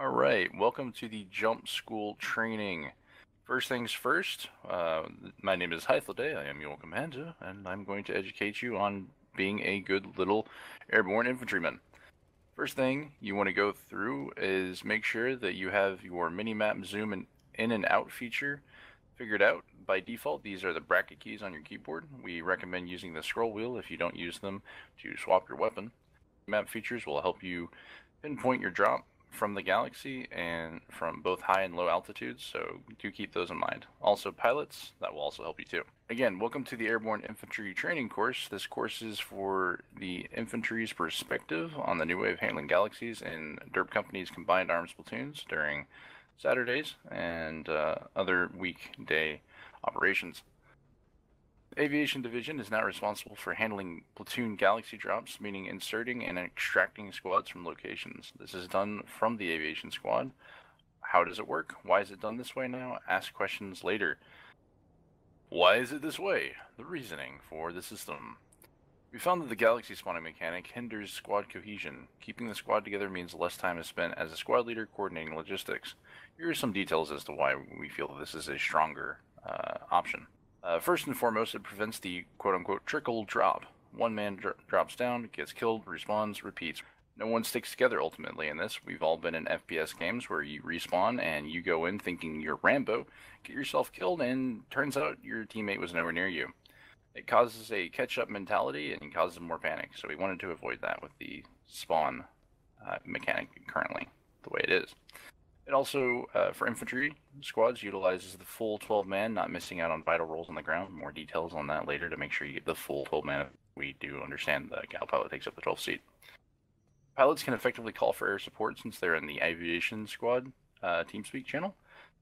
Alright, welcome to the Jump School training. First things first, my name is Hythloday, I am your commander, and I'm going to educate you on being a good little airborne infantryman. First thing you want to go through is make sure that you have your minimap zoom in and out feature figured out. By default, these are the bracket keys on your keyboard. We recommend using the scroll wheel if you don't use them to swap your weapon. Map features will help you pinpoint your drop from the galaxy and from both high and low altitudes, so do keep those in mind. Also pilots, that will also help you too. Again, welcome to the Airborne Infantry Training course. This course is for the infantry's perspective on the new way of handling galaxies in Derp Company's combined arms platoons during Saturdays and other weekday operations. The Aviation Division is now responsible for handling platoon galaxy drops, meaning inserting and extracting squads from locations. This is done from the Aviation Squad. How does it work? Why is it done this way now? Ask questions later. Why is it this way? The reasoning for the system. We found that the galaxy spawning mechanic hinders squad cohesion. Keeping the squad together means less time is spent as a squad leader coordinating logistics. Here are some details as to why we feel this is a stronger option. First and foremost, it prevents the quote-unquote trickle drop. One man drops down, gets killed, respawns, repeats. No one sticks together ultimately in this. We've all been in FPS games where you respawn and you go in thinking you're Rambo, get yourself killed, and turns out your teammate was nowhere near you. It causes a catch-up mentality and causes more panic, so we wanted to avoid that with the spawn mechanic currently, the way it is. It also, for infantry squads, utilizes the full 12-man, not missing out on vital roles on the ground. More details on that later to make sure you get the full 12-man. We do understand the Gal pilot takes up the 12th seat. Pilots can effectively call for air support since they're in the Aviation Squad TeamSpeak channel.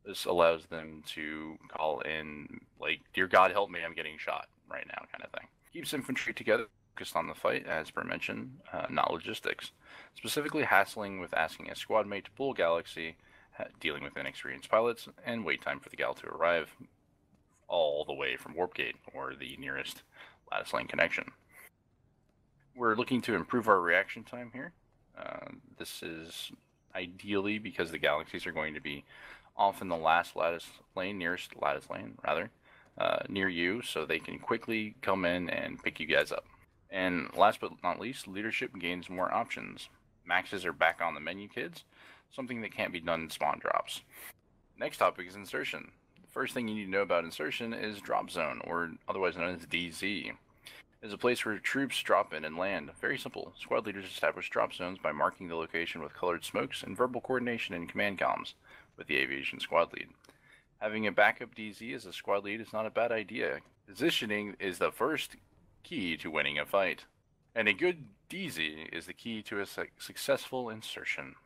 This allows them to call in, like, "Dear God, help me, I'm getting shot right now," kind of thing. Keeps infantry together, focused on the fight, as per mentioned, not logistics. Specifically hassling with asking a squad mate to pull Galaxy, dealing with inexperienced pilots, and wait time for the gal to arrive all the way from Warp Gate, or the nearest lattice lane connection. We're looking to improve our reaction time here. This is ideally because the galaxies are going to be off in the last lattice lane, nearest lattice lane, rather, near you, so they can quickly come in and pick you guys up. And last but not least, leadership gains more options. Maxes are back on the menu, kids. Something that can't be done in spawn drops. Next topic is insertion. The first thing you need to know about insertion is drop zone, or otherwise known as DZ. It is a place where troops drop in and land. Very simple. Squad leaders establish drop zones by marking the location with colored smokes and verbal coordination in command comms with the aviation squad lead. Having a backup DZ as a squad lead is not a bad idea. Positioning is the first key to winning a fight, and a good DZ is the key to a successful insertion,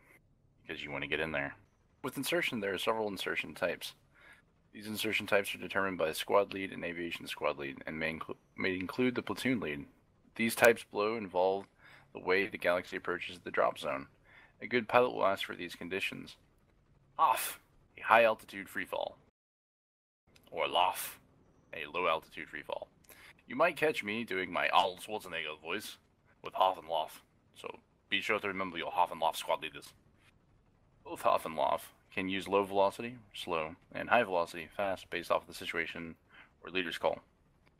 because you want to get in there. With insertion, there are several insertion types. These insertion types are determined by the squad lead and aviation squad lead, and may include the platoon lead. These types below involve the way the galaxy approaches the drop zone. A good pilot will ask for these conditions. Off, a high altitude freefall. Or lof, a low altitude freefall. You might catch me doing my Arnold Schwarzenegger voice with Hoff and Lof, so be sure to remember your Hoff and Lof squad leaders. Both Hoff and Lof can use low velocity, slow, and high velocity, fast, based off of the situation or leader's call.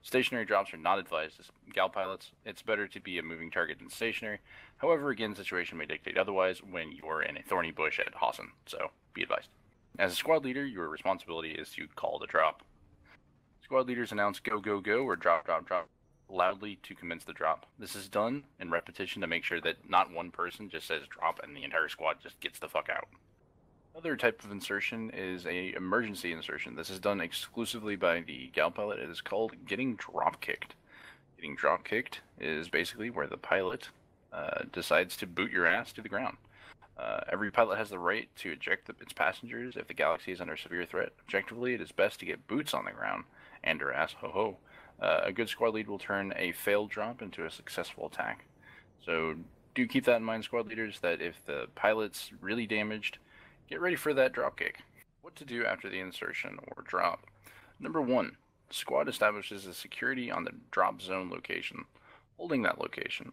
Stationary drops are not advised as gal pilots. It's better to be a moving target than stationary. However, again, situation may dictate otherwise when you're in a thorny bush at Hassan, so be advised. As a squad leader, your responsibility is to call the drop. Squad leaders announce go, go, go, or drop, drop, drop loudly to commence the drop. This is done in repetition to make sure that not one person just says drop and the entire squad just gets the fuck out. Another type of insertion is a emergency insertion. This is done exclusively by the gal pilot. It is called getting drop kicked. Getting drop kicked is basically where the pilot decides to boot your ass to the ground. Every pilot has the right to eject its passengers if the galaxy is under severe threat. Objectively, it is best to get boots on the ground and or ass ho ho. A good squad lead will turn a failed drop into a successful attack. So do keep that in mind, squad leaders, that if the pilot's really damaged, get ready for that drop kick. What to do after the insertion or drop? Number 1, the squad establishes a security on the drop zone location, holding that location.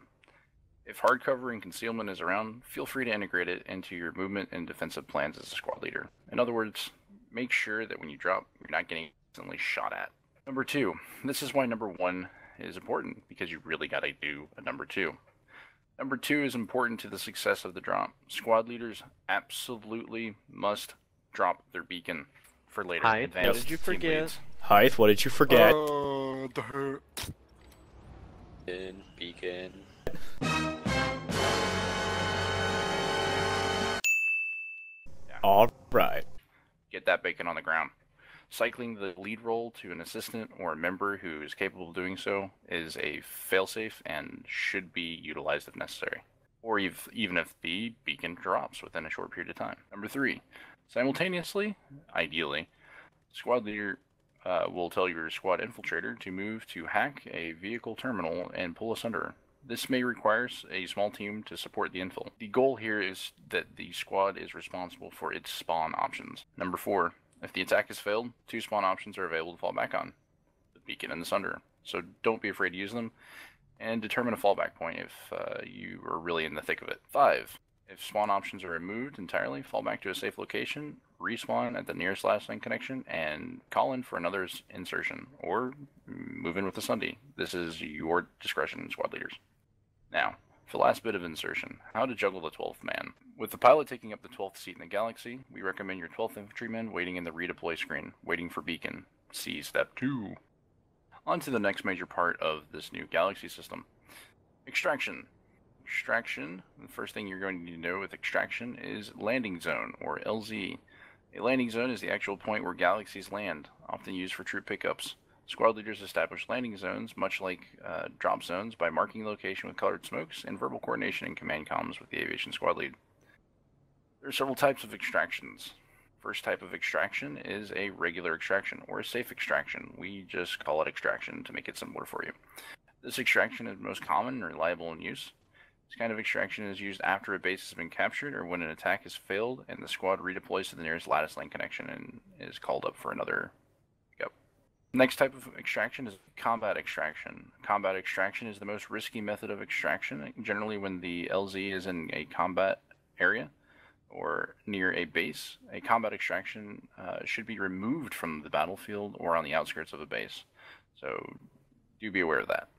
If hardcover and concealment is around, feel free to integrate it into your movement and defensive plans as a squad leader. In other words, make sure that when you drop, you're not getting instantly shot at. Number 2. This is why number 1 is important, because you really got to do a number 2. Number 2 is important to the success of the drop. Squad leaders absolutely must drop their beacon for later. Hythe, what did you forget? Hythe, what did you forget? The beacon. Alright. Get that bacon on the ground. Cycling the lead role to an assistant or a member who is capable of doing so is a failsafe and should be utilized if necessary, or even if the beacon drops within a short period of time. Number 3, simultaneously, ideally, squad leader will tell your squad infiltrator to move to hack a vehicle terminal and pull asunder. This may require a small team to support the infill. The goal here is that the squad is responsible for its spawn options. Number 4, if the attack has failed, 2 spawn options are available to fall back on: the beacon and the sunder. So don't be afraid to use them, and determine a fallback point if you are really in the thick of it. 5, if spawn options are removed entirely, fall back to a safe location, respawn at the nearest last lane connection, and call in for another insertion, or move in with the Sunday. This is your discretion, squad leaders. Now, for the last bit of insertion, how to juggle the 12th man. With the pilot taking up the 12th seat in the galaxy, we recommend your 12th infantryman waiting in the redeploy screen, waiting for beacon. See step 2. On to the next major part of this new galaxy system. Extraction. Extraction, the first thing you're going to need to know with extraction is landing zone, or LZ. A landing zone is the actual point where galaxies land, often used for troop pickups. Squad leaders establish landing zones, much like drop zones, by marking the location with colored smokes and verbal coordination and command comms with the aviation squad lead. There are several types of extractions. First type of extraction is a regular extraction, or a safe extraction. We just call it extraction to make it simpler for you. This extraction is most common and reliable in use. This kind of extraction is used after a base has been captured or when an attack has failed and the squad redeploys to the nearest lattice lane connection and is called up for another pickup. Next type of extraction is combat extraction. Combat extraction is the most risky method of extraction, generally when the LZ is in a combat area or near a base. A combat extraction should be removed from the battlefield or on the outskirts of a base. So do be aware of that.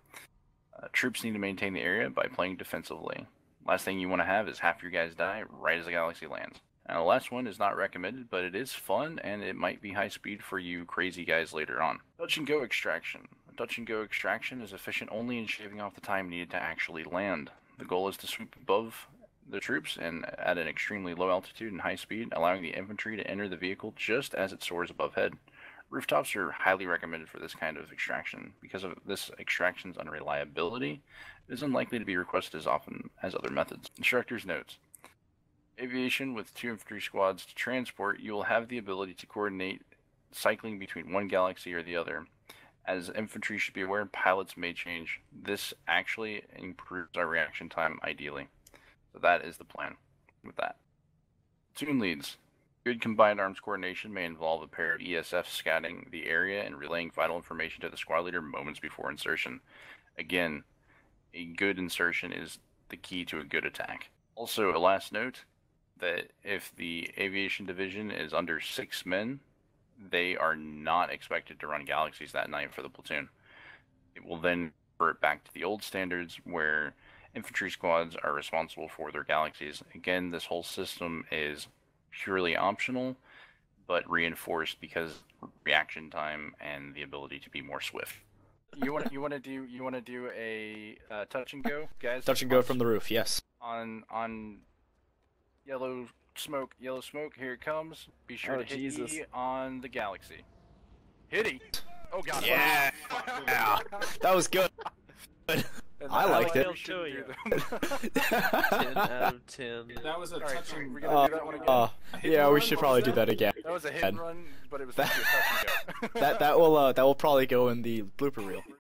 Troops need to maintain the area by playing defensively. Last thing you want to have is half your guys die right as the galaxy lands. Now, the last one is not recommended, but it is fun, and it might be high speed for you crazy guys later on. Touch and go extraction. A touch and go extraction is efficient only in shaving off the time needed to actually land. The goal is to swoop above the troops and at an extremely low altitude and high speed, allowing the infantry to enter the vehicle just as it soars above head. Rooftops are highly recommended for this kind of extraction. Because of this extraction's unreliability, it is unlikely to be requested as often as other methods. Instructor's notes. Aviation with 2 infantry squads to transport, you will have the ability to coordinate cycling between one galaxy or the other. As infantry should be aware, pilots may change. This actually improves our reaction time ideally. So that is the plan with that. Platoon leads. Good combined arms coordination may involve a pair of ESFs scouting the area and relaying vital information to the squad leader moments before insertion. Again, a good insertion is the key to a good attack. Also, a last note, that if the aviation division is under 6 men, they are not expected to run galaxies that night for the platoon. It will then revert back to the old standards where infantry squads are responsible for their galaxies. Again, this whole system is purely optional, but reinforced because reaction time and the ability to be more swift. You want to do a touch and go, guys? Touch and go from the roof, yes. On yellow smoke, here it comes. Be sure to hit E on the galaxy. Hit E. Oh god. Yeah. That was good. I liked it. 10 out of 10. That was a touching. We're gonna do that one again. Yeah, we should probably do that again. That was a hit and run, but it was actually a touch and go. that will probably go in the blooper reel.